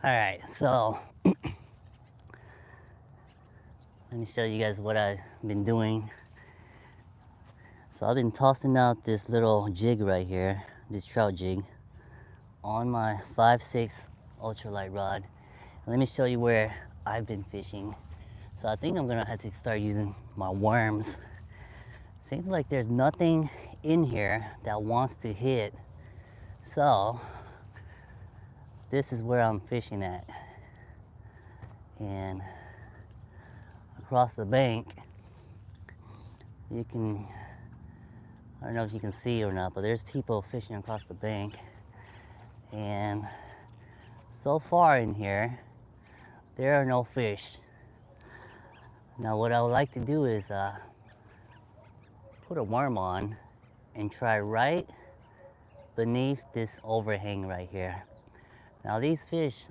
Alright, so let me show you guys what I've been doing. So I've been tossing out this little jig right here, this trout jig, on my 5/6 ultralight rod. And let me show you where I've been fishing. So I think I'm gonna have to start using my worms. Seems like there's nothing in here that wants to hit. So this is where I'm fishing at. And across the bank, you can, I don't know if you can see or not, but there's people fishing across the bank. And so far in here, there are no fish. Now what I would like to do is put a worm on and try right beneath this overhang right here. Now these fish,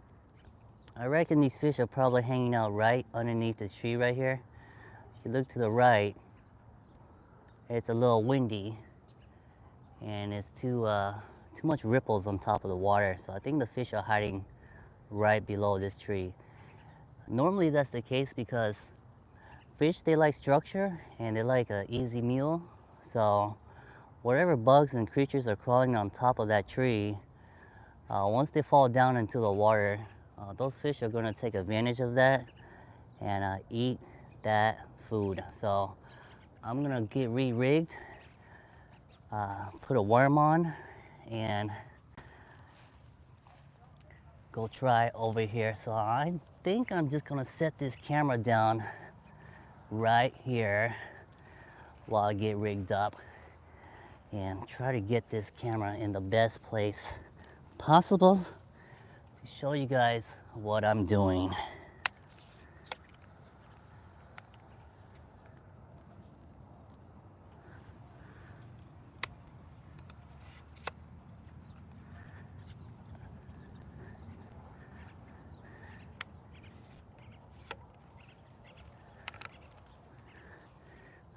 I reckon these fish are probably hanging out right underneath this tree right here. If you look to the right, it's a little windy and it's too much ripples on top of the water. So I think the fish are hiding right below this tree. Normally that's the case because fish, they like structure and they like an easy meal. So whatever bugs and creatures are crawling on top of that tree, once they fall down into the water, those fish are going to take advantage of that and eat that food. So I'm going to get re-rigged, put a worm on, and go try over here. So I think I'm just going to set this camera down right here while I get rigged up and try to get this camera in the best place possible to show you guys what I'm doing.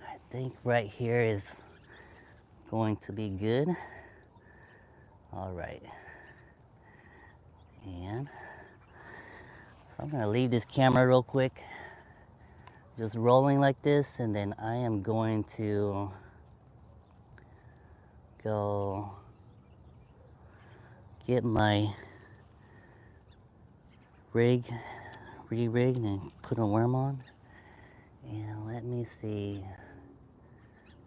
I think right here is going to be good. All right. And so I'm gonna leave this camera real quick, just rolling like this, and then I am going to go get my rig re-rigged and put a worm on. And let me see,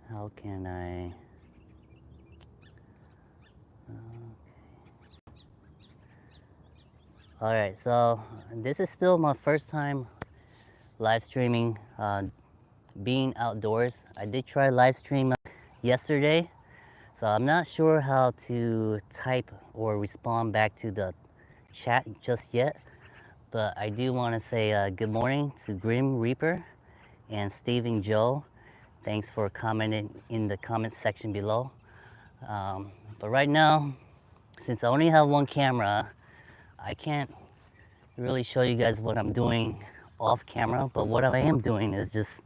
how can I, all right, so this is still my first time live streaming, being outdoors. I did try live stream yesterday, so I'm not sure how to type or respond back to the chat just yet, but I do want to say good morning to Grim Reaper and Stephen Joe. Thanks for commenting in the comment section below. But right now, since I only have one camera, I can't really show you guys what I'm doing off camera, but what I am doing is just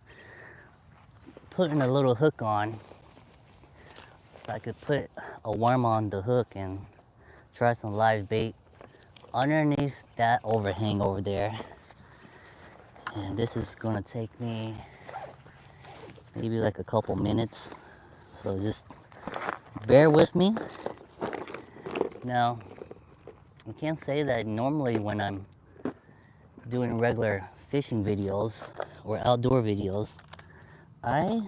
putting a little hook on so I could put a worm on the hook and try some live bait underneath that overhang over there. And this is gonna take me maybe like a couple minutes, so just bear with me. Now, I can't say that normally when I'm doing regular fishing videos or outdoor videos, I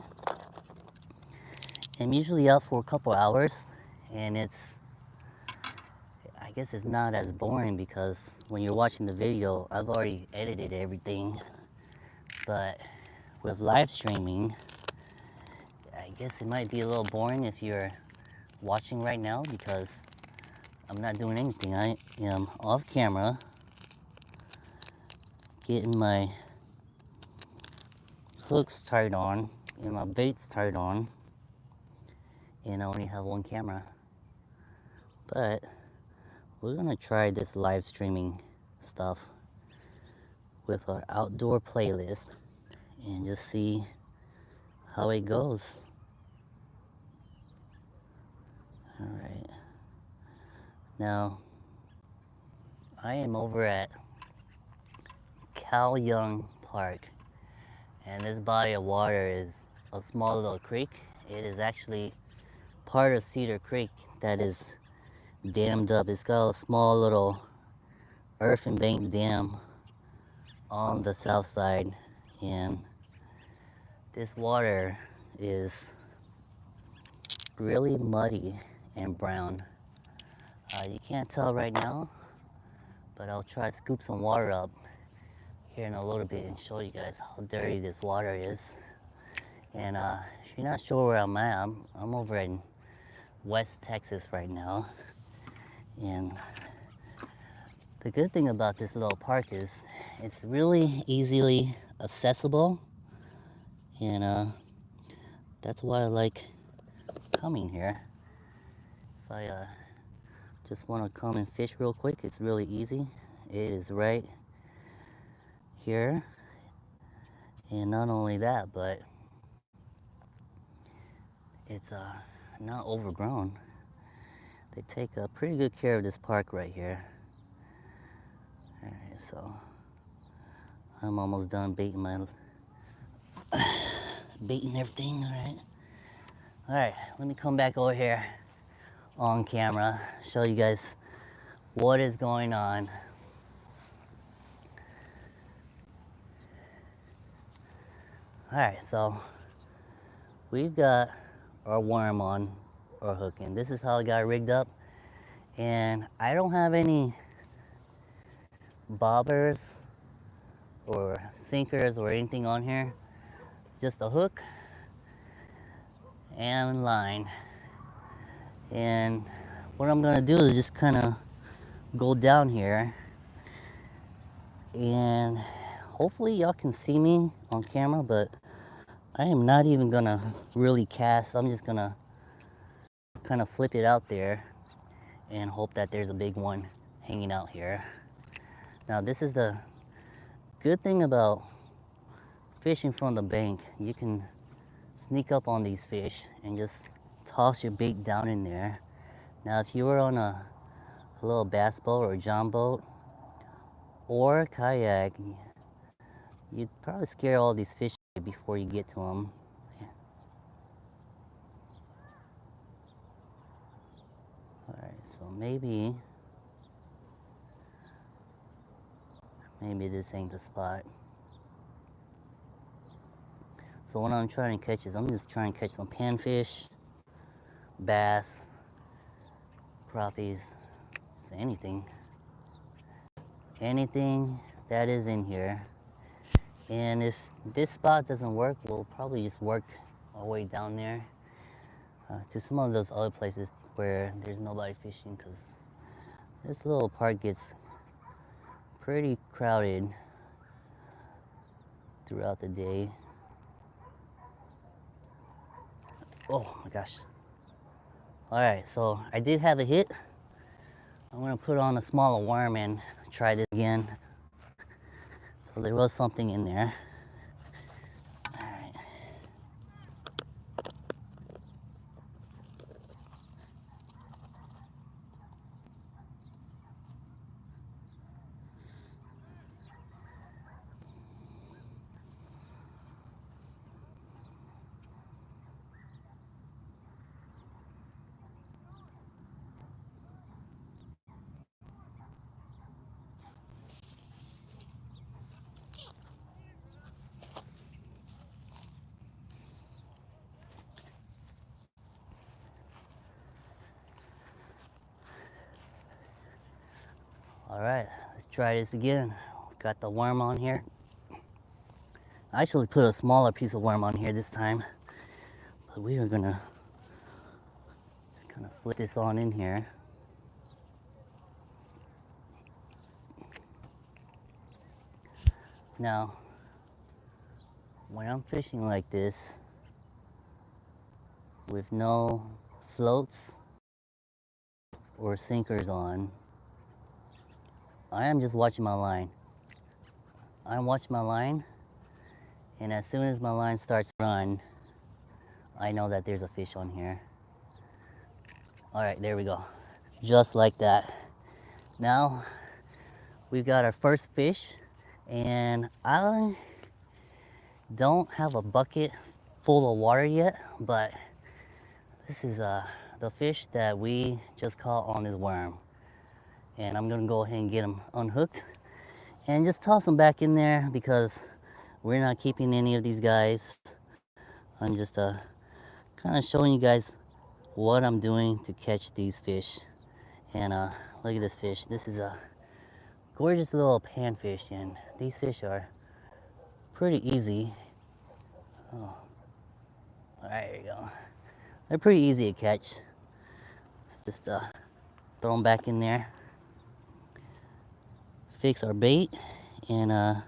am usually out for a couple hours, and I guess it's not as boring because when you're watching the video, I've already edited everything. But with live streaming, I guess it might be a little boring if you're watching right now because I'm not doing anything. I am off camera, getting my hooks tied on and my baits tied on, and I only have one camera. But we're gonna try this live streaming stuff with our outdoor playlist and just see how it goes. All right. Now, I am over at Cal Young Park, and this body of water is a small little creek. It is actually part of Cedar Creek that is dammed up. It's got a small little earthen bank dam on the south side, and this water is really muddy and brown. You can't tell right now, but I'll try to scoop some water up here in a little bit and show you guys how dirty this water is. And if you're not sure where I'm at, I'm over in West Texas right now. And the good thing about this little park is it's really easily accessible, and that's why I like coming here. If I just want to come and fish real quick, it's really easy. It is right here. And not only that, but it's not overgrown. They take pretty good care of this park right here. All right, so I'm almost done baiting everything. All right, let me come back over here on camera, show you guys what is going on. All right, so we've got our worm on our hook, and this is how it got rigged up. And I don't have any bobbers or sinkers or anything on here, just a hook and line. And what I'm gonna do is just kind of go down here, and hopefully y'all can see me on camera, but I am not even gonna really cast. I'm just gonna kind of flip it out there and hope that there's a big one hanging out here. Now this is the good thing about fishing from the bank. You can sneak up on these fish and just toss your bait down in there. Now if you were on a little bass boat or a john boat or a kayak, you'd probably scare all these fish before you get to them. Alright, so maybe this ain't the spot. So what I'm trying to catch is, I'm just trying to catch some panfish, bass, crappies, just anything that is in here. And if this spot doesn't work, we'll probably just work our way down there to some of those other places where there's nobody fishing, because this little park gets pretty crowded throughout the day. Oh my gosh. Alright, so I did have a hit. I'm gonna put on a smaller worm and try this again. So there was something in there. Alright. Alright, let's try this again. Got the worm on here. I actually put a smaller piece of worm on here this time, but we are gonna just kind of flip this on in here. Now, when I'm fishing like this with no floats or sinkers on, I am just watching my line. I'm watching my line, and as soon as my line starts to run, I know that there's a fish on here. All right, there we go. Just like that. Now, we've got our first fish, and I don't have a bucket full of water yet, but this is the fish that we just caught on this worm. And I'm gonna go ahead and get him unhooked and just toss him back in there because we're not keeping any of these guys. I'm just kind of showing you guys what I'm doing to catch these fish. And look at this fish. This is a gorgeous little panfish, and these fish are pretty easy. Oh, there you go. They're pretty easy to catch. Let's just throw them back in there, fix our bait, and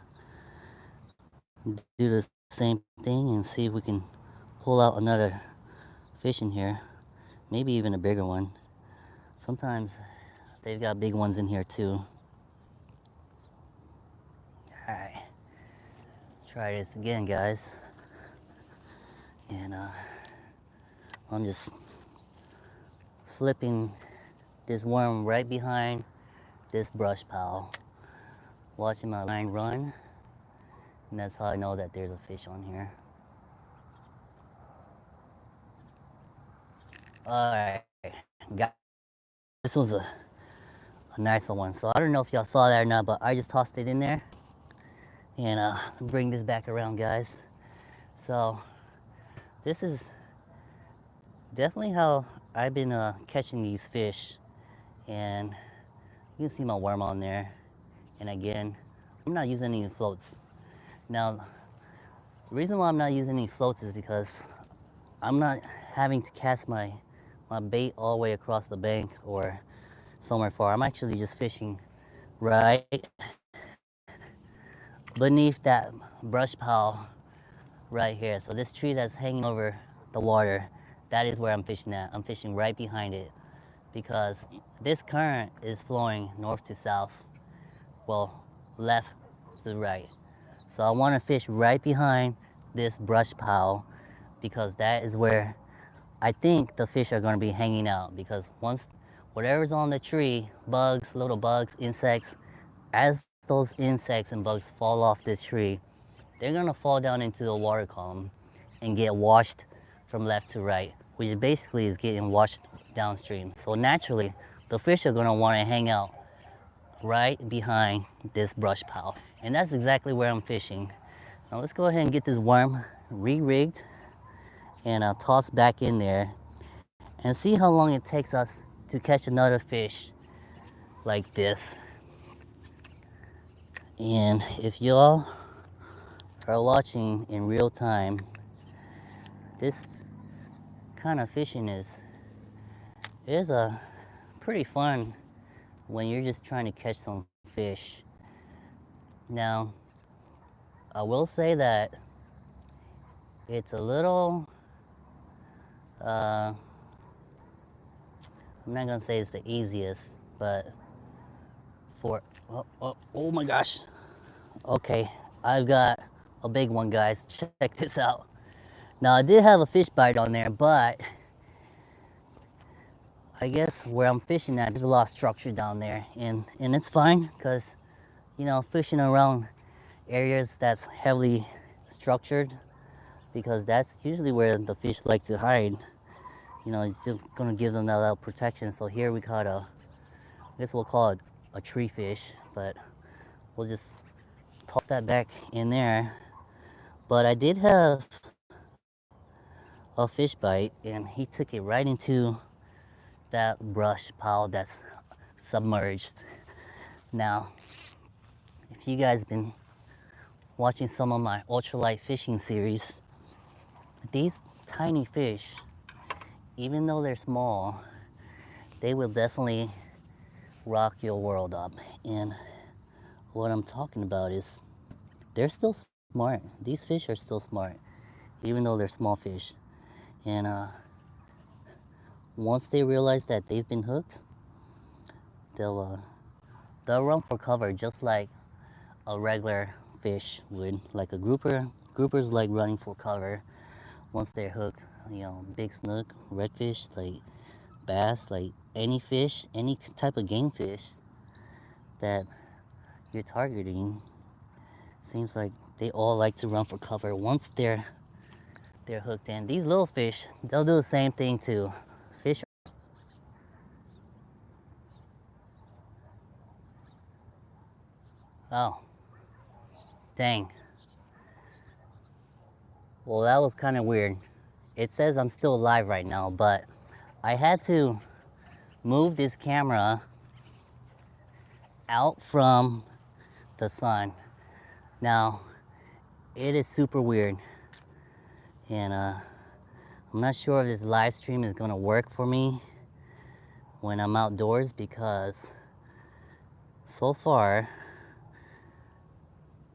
do the same thing and see if we can pull out another fish in here, maybe even a bigger one. Sometimes they've got big ones in here too. Alright, try this again, guys. And I'm just slipping this worm right behind this brush pile, watching my line run, and that's how I know that there's a fish on here. Alright, this was a nicer one. So I don't know if y'all saw that or not, but I just tossed it in there. And bring this back around, guys. So this is definitely how I've been catching these fish. And you can see my worm on there. And again, I'm not using any floats. Now, the reason why I'm not using any floats is because I'm not having to cast my bait all the way across the bank or somewhere far. I'm actually just fishing right beneath that brush pile right here. So this tree that's hanging over the water, that is where I'm fishing at. I'm fishing right behind it because this current is flowing north to south, well, left to right. So I want to fish right behind this brush pile because that is where I think the fish are going to be hanging out, because once whatever's on the tree, bugs, little bugs, insects, as those insects and bugs fall off this tree, they're going to fall down into the water column and get washed from left to right, which basically is getting washed downstream. So naturally, the fish are going to want to hang out right behind this brush pile. And that's exactly where I'm fishing. Now let's go ahead and get this worm re-rigged and I'll toss back in there and see how long it takes us to catch another fish like this. And if y'all are watching in real time, this kind of fishing is pretty fun when you're just trying to catch some fish. Now, I will say that it's a little, I'm not gonna say it's the easiest, but oh my gosh. Okay, I've got a big one, guys. Check this out. Now, I did have a fish bite on there, but I guess where I'm fishing at, there's a lot of structure down there, and it's fine because, you know, fishing around areas that's heavily structured, because that's usually where the fish like to hide. You know, it's just gonna give them that little protection. So here we caught I guess we'll call it a tree fish, but we'll just toss that back in there. But I did have a fish bite, and he took it right into that brush pile that's submerged. Now, if you guys been watching some of my ultralight fishing series, these tiny fish, even though they're small, they will definitely rock your world up. And what I'm talking about is they're still smart. These fish are still smart, even though they're small fish. And once they realize that they've been hooked, they'll run for cover just like a regular fish would, like a grouper. Groupers like running for cover once they're hooked. You know, big snook, redfish, like bass, like any fish, any type of game fish that you're targeting, seems like they all like to run for cover once they're hooked in. These little fish, they'll do the same thing too. Fish. Oh, dang. Well, that was kind of weird. It says I'm still alive right now, but I had to move this camera out from the sun. Now, it is super weird, and I'm not sure if this live stream is gonna work for me when I'm outdoors, because so far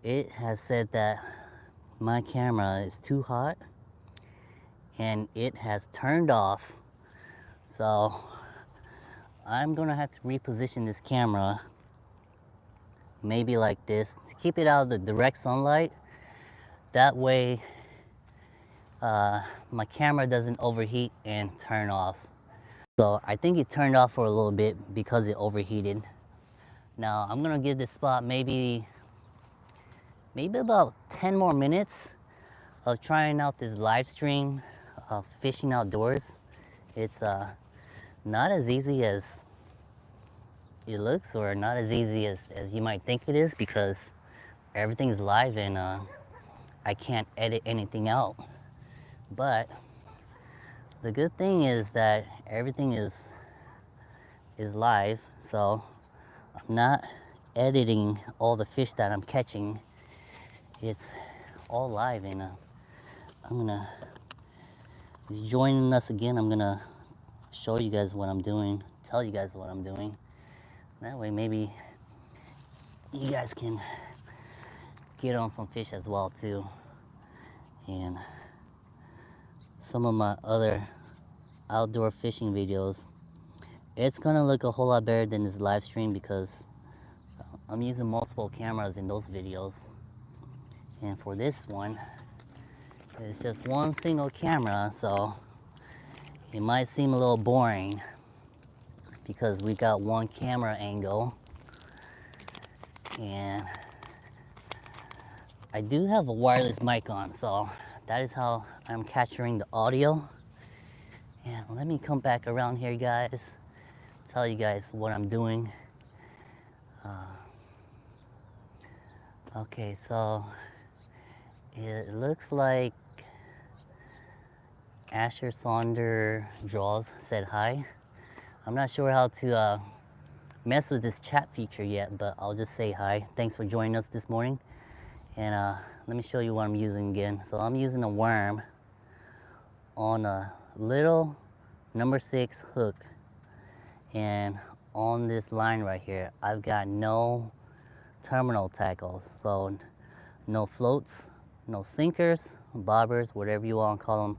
it has said that my camera is too hot and it has turned off. So I'm gonna have to reposition this camera, maybe like this, to keep it out of the direct sunlight. That way my camera doesn't overheat and turn off. So I think it turned off for a little bit because it overheated. Now I'm gonna give this spot maybe about 10 more minutes of trying out this live stream of fishing outdoors. It's not as easy as it looks, or not as easy as you might think it is, because everything's live and I can't edit anything out. But the good thing is that everything is live, so I'm not editing all the fish that I'm catching. It's all live, and I'm gonna, joining us again, I'm gonna show you guys what I'm doing, tell you guys what I'm doing. That way maybe you guys can get on some fish as well too. And some of my other outdoor fishing videos, it's gonna look a whole lot better than this live stream, because I'm using multiple cameras in those videos. And for this one, it's just one single camera, so it might seem a little boring because we got one camera angle. And I do have a wireless mic on, so that is how I'm capturing the audio. And let me come back around here, guys, tell you guys what I'm doing. Okay, so it looks like Asher Sonder Draws said hi. I'm not sure how to mess with this chat feature yet, but I'll just say hi. Thanks for joining us this morning. And let me show you what I'm using again. So I'm using a worm on a little number 6 hook. And on this line right here, I've got no terminal tackles. So no floats, no sinkers, bobbers, whatever you want to call them.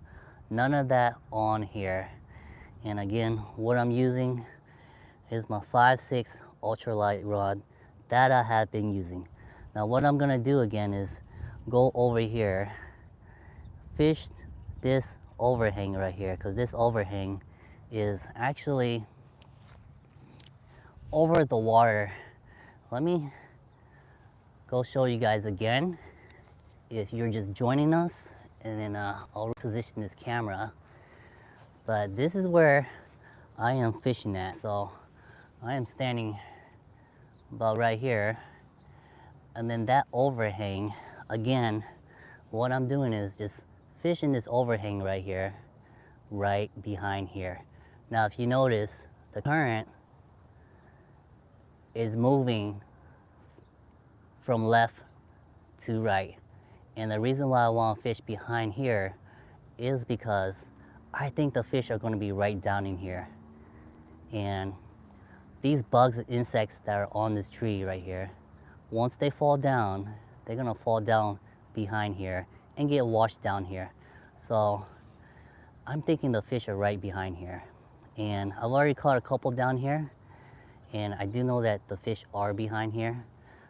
None of that on here. And again, what I'm using is my 5/6 ultralight rod that I have been using. Now what I'm gonna do again is go over here, fish this overhang right here, because this overhang is actually over the water. Let me go show you guys again if you're just joining us, and then I'll reposition this camera. But this is where I am fishing at. So I am standing about right here, and then that overhang, again, what I'm doing is just fishing this overhang right here, right behind here. Now if you notice, the current is moving from left to right. And the reason why I want to fish behind here is because I think the fish are going to be right down in here. And these bugs and insects that are on this tree right here, once they fall down, they're going to fall down behind here and get washed down here. So I'm thinking the fish are right behind here. And I've already caught a couple down here, and I do know that the fish are behind here.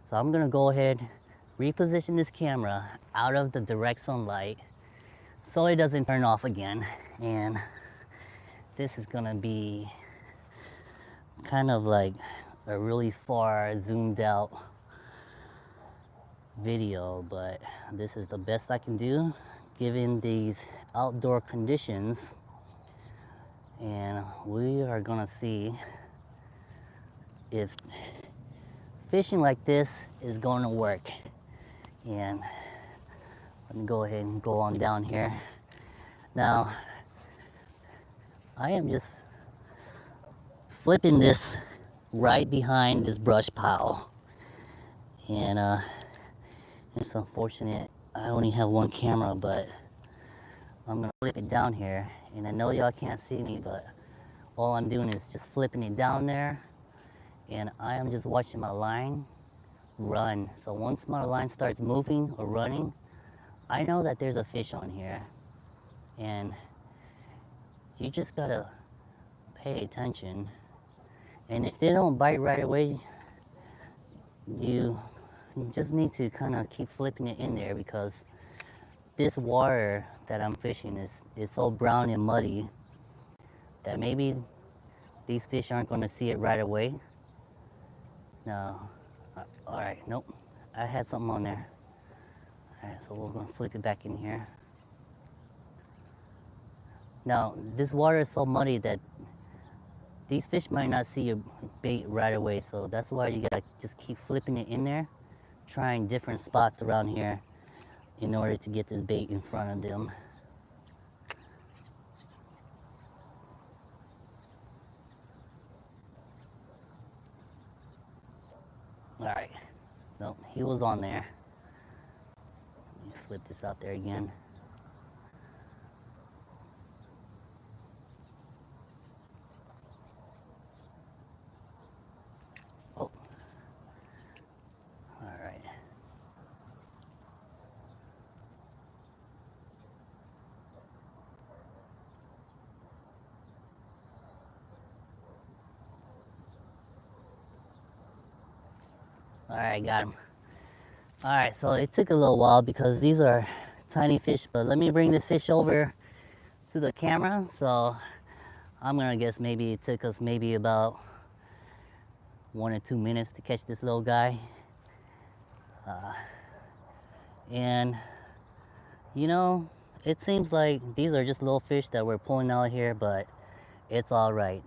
So I'm gonna go ahead, reposition this camera out of the direct sunlight so it doesn't turn off again. And this is gonna be kind of like a really far zoomed out video, but this is the best I can do given these outdoor conditions, and we are gonna see if fishing like this is going to work. And let me go ahead and go on down here. Now I am just flipping this right behind this brush pile, and it's unfortunate I only have one camera, but I'm gonna flip it down here. And I know y'all can't see me, but all I'm doing is just flipping it down there, and I am just watching my line run. So once my line starts moving or running, I know that there's a fish on here, and you just gotta pay attention. And if they don't bite right away, you just need to kind of keep flipping it in there, because this water that I'm fishing is so brown and muddy that maybe these fish aren't going to see it right away. No. All right, nope. I had something on there. All right, so we're going to flip it back in here. Now, this water is so muddy that these fish might not see your bait right away, so that's why you gotta just keep flipping it in there, trying different spots around here in order to get this bait in front of them. All right, nope, he was on there. Let me flip this out there again. Oh, all right. All right, got him. All right, so it took a little while because these are tiny fish, but let me bring this fish over to the camera. So I'm gonna guess maybe it took us maybe about 1 or 2 minutes to catch this little guy. And you know, it seems like these are just little fish that we're pulling out here, but it's all right.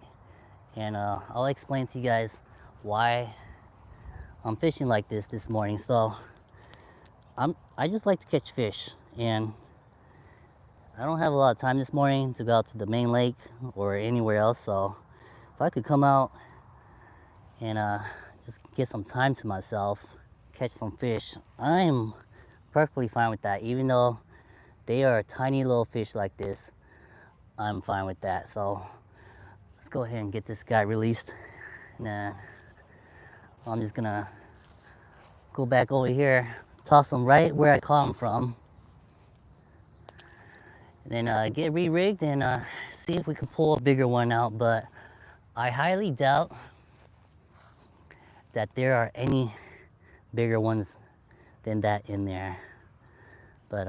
And I'll explain to you guys why I'm fishing like this morning. So I just like to catch fish, and I don't have a lot of time this morning to go out to the main lake or anywhere else. So if I could come out and just get some time to myself, catch some fish, I'm perfectly fine with that. Even though they are tiny little fish like this, I'm fine with that. So let's go ahead and get this guy released. And then I'm just gonna go back over here, toss him right where I caught him from, and then get re-rigged and see if we can pull a bigger one out. But I highly doubt that there are any bigger ones than that in there. But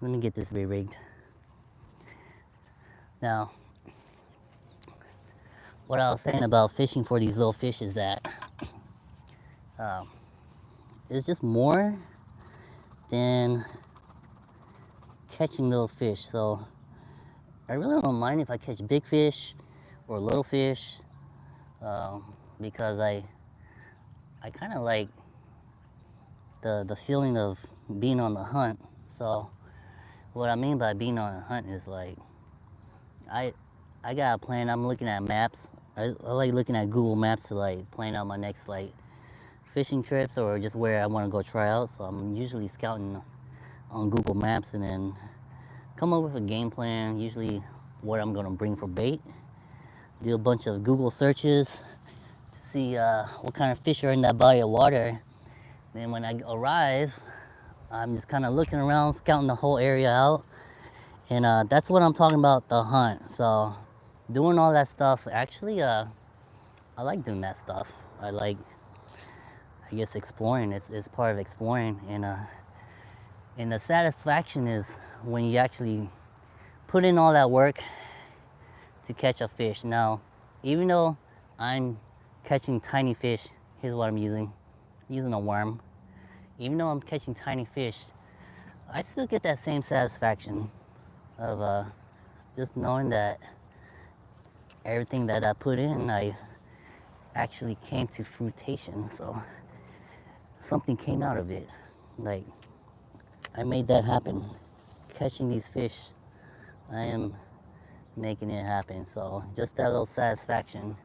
let me get this re-rigged. Now, what I was saying about fishing for these little fish is that it's just more than catching little fish. So I really don't mind if I catch big fish or little fish, because I kind of like the feeling of being on the hunt. So what I mean by being on a hunt is like I got a plan. I'm looking at maps. I like looking at Google Maps to like plan out my next like fishing trips or just where I want to go try out. So I'm usually scouting on Google Maps and then come up with a game plan, usually what I'm gonna bring for bait. Do a bunch of Google searches to see what kind of fish are in that body of water. Then when I arrive, I'm just kind of looking around, scouting the whole area out. And that's what I'm talking about, the hunt. So doing all that stuff, actually, I like doing that stuff. I like, I guess, exploring. It's part of exploring. And the satisfaction is when you actually put in all that work to catch a fish. Now, even though I'm catching tiny fish, here's what I'm using. I'm using a worm. even though I'm catching tiny fish, I still get that same satisfaction of just knowing that everything that I put in, I actually came to fruition. So something came out of it. Like, I made that happen. Catching these fish, I am making it happen. So just that little satisfaction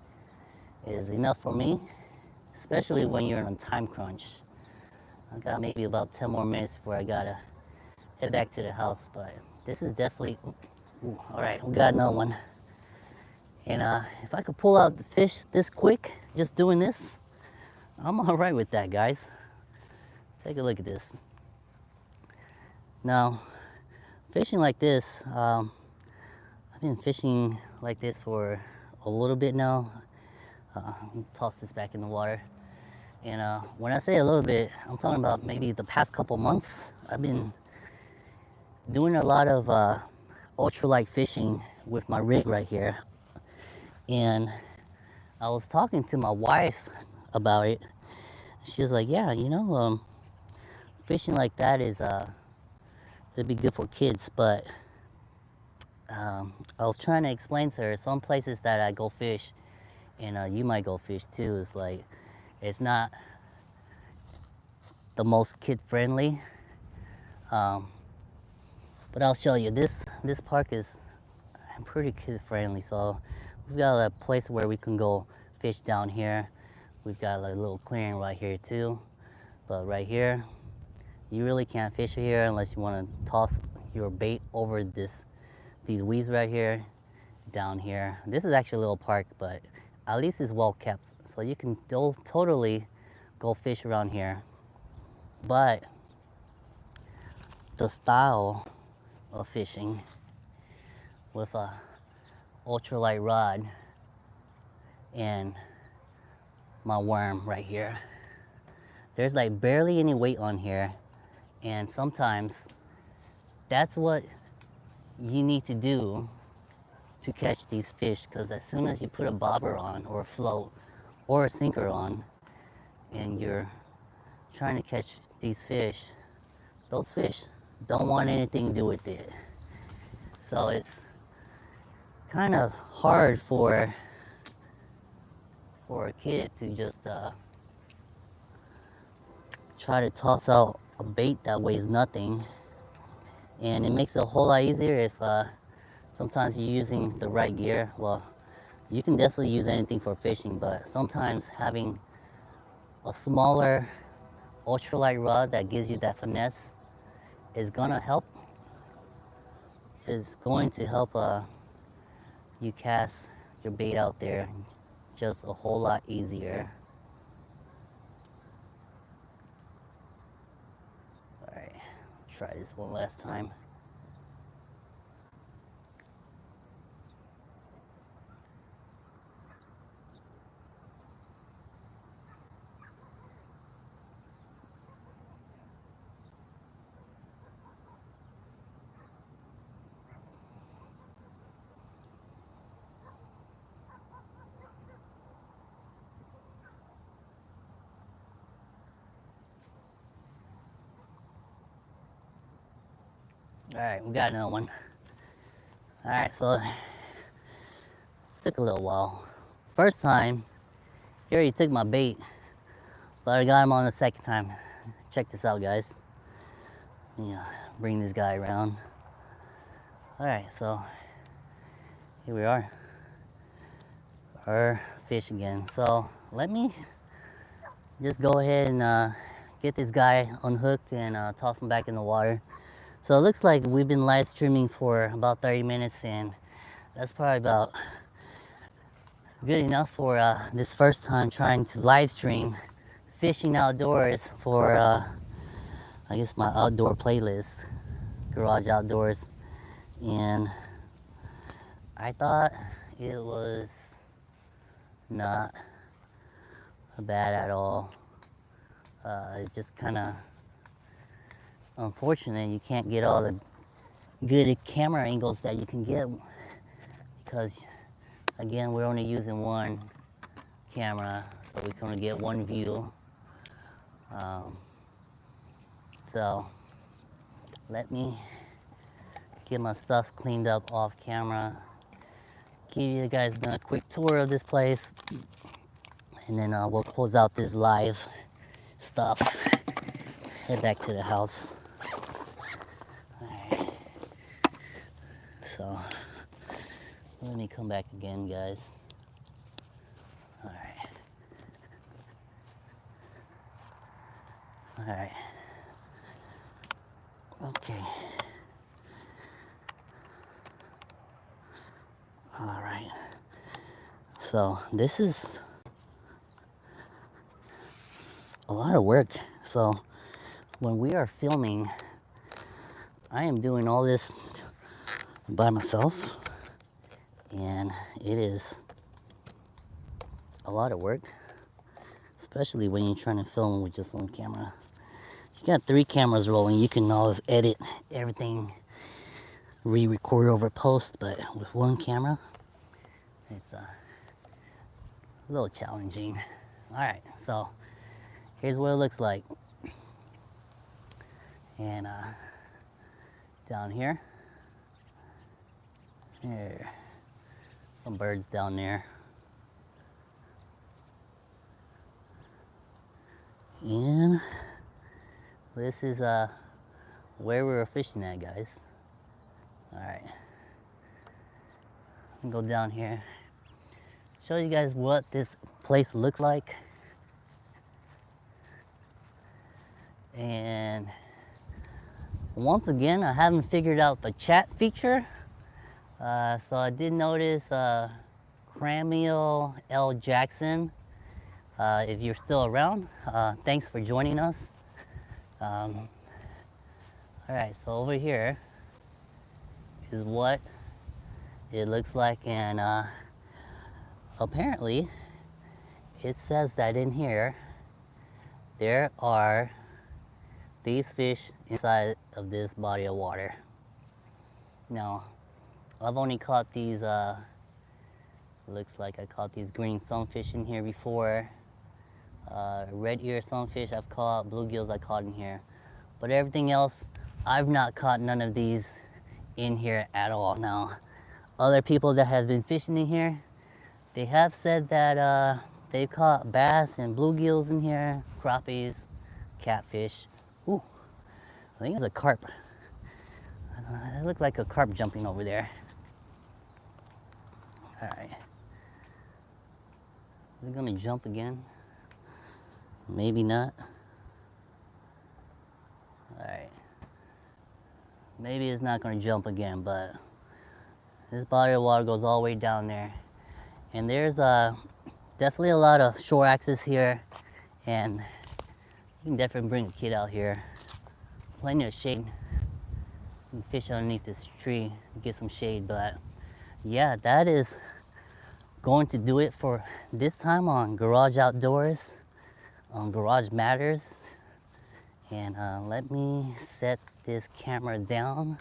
is enough for me, especially when you're on a time crunch. I got maybe about 10 more minutes before I gotta head back to the house, but this is definitely, ooh, all right, we got another one. And if I could pull out the fish this quick, just doing this, I'm all right with that, guys. Take a look at this. Now, fishing like this, I've been fishing like this for a little bit now. Toss this back in the water. And when I say a little bit, I'm talking about maybe the past couple months. I've been doing a lot of ultralight fishing with my rig right here. And I was talking to my wife about it. She was like, yeah, you know, fishing like that is, it'd be good for kids, but I was trying to explain to her some places that I go fish, and you might go fish too, is like, it's not the most kid friendly. But I'll show you, this park is pretty kid friendly. So we've got a place where we can go fish down here. We've got like a little clearing right here too. But right here, you really can't fish here unless you want to toss your bait over these weeds right here, down here. This is actually a little park, but at least it's well kept. So you can totally go fish around here. But the style of fishing with a ultralight rod and my worm right here, there's like barely any weight on here, and sometimes that's what you need to do to catch these fish, because as soon as you put a bobber on or a float or a sinker on and you're trying to catch these fish, those fish don't want anything to do with it. So it's kind of hard for a kid to just try to toss out a bait that weighs nothing. And it makes it a whole lot easier if sometimes you're using the right gear. Well, you can definitely use anything for fishing, but sometimes having a smaller ultralight rod that gives you that finesse is gonna help. Is going to help you cast your bait out there just a whole lot easier. All right, try this one last time. All right, we got another one. All right, so it took a little while. First time, he already took my bait, but I got him on the second time. Check this out, guys. Yeah, bring this guy around. All right, so here we are, our fish again. So let me just go ahead and get this guy unhooked and toss him back in the water. So it looks like we've been live streaming for about 30 minutes, and that's probably about good enough for this first time trying to live stream fishing outdoors for I guess my outdoor playlist, Garage Outdoors. And I thought it was not bad at all. It's just kind of unfortunate you can't get all the good camera angles that you can get, because again, we're only using one camera, so we can only get one view. So let me get my stuff cleaned up off camera, give you guys a quick tour of this place, and then we'll close out this live stuff, head back to the house. Alright, so let me come back again, guys. Alright. Alright. Okay. Alright. So this is a lot of work. So when we are filming, I am doing all this by myself, and it is a lot of work, especially when you're trying to film with just one camera. If you got 3 cameras rolling, you can always edit everything, re-record over post, but with one camera, it's a little challenging. Alright, so here's what it looks like. And down here, some birds down there. And this is where we were fishing at, guys. Alright, go down here, show you guys what this place looks like. And once again, I haven't figured out the chat feature. So I did notice Cramiel L. Jackson, if you're still around, thanks for joining us. Alright, so over here is what it looks like, and apparently it says that in here there are these fish inside of this body of water. Now, I've only caught these, looks like I caught these green sunfish in here before. Red ear sunfish I've caught, bluegills I caught in here. But everything else, I've not caught none of these in here at all. Now, other people that have been fishing in here, they have said that they've caught bass and bluegills in here, crappies, catfish. Ooh, I think it's a carp. It looked like a carp jumping over there. Alright. Is it gonna jump again? Maybe not. Alright. Maybe it's not gonna jump again, but this body of water goes all the way down there. And there's definitely a lot of shore access here, and you can definitely bring a kid out here. Plenty of shade. You can fish underneath this tree, get some shade, but yeah, that is going to do it for this time on Garage Outdoors, on Garage Matters. And let me set this camera down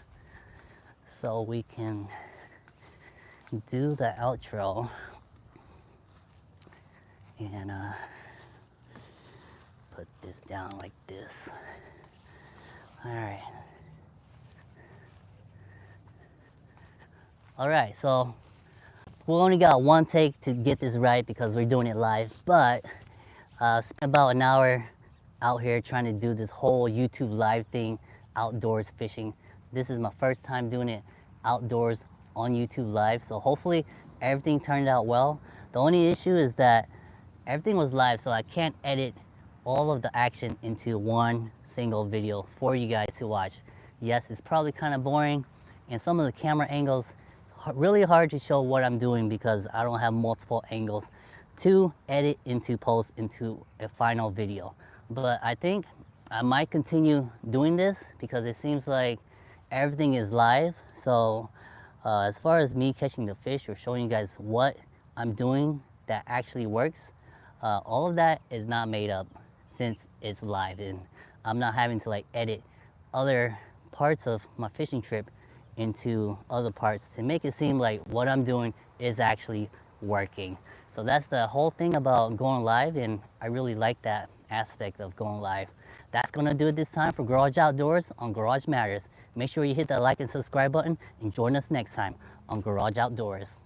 so we can do the outro. And put this down like this. Alright. Alright, so we only got one take to get this right because we're doing it live, but spent about an hour out here trying to do this whole YouTube live thing, outdoors fishing. This is my first time doing it outdoors on YouTube live, so hopefully everything turned out well. The only issue is that everything was live, so I can't edit all of the action into one single video for you guys to watch. Yes, it's probably kind of boring, and some of the camera angles really hard to show what I'm doing because I don't have multiple angles to edit into post into a final video. But I think I might continue doing this because it seems like everything is live. So as far as me catching the fish or showing you guys what I'm doing that actually works, all of that is not made up since it's live, and I'm not having to like edit other parts of my fishing trip into other parts to make it seem like what I'm doing is actually working. So that's the whole thing about going live, and I really like that aspect of going live. that's gonna do it this time for Garage Outdoors on Garage Matters. Make sure you hit that like and subscribe button and join us next time on Garage Outdoors.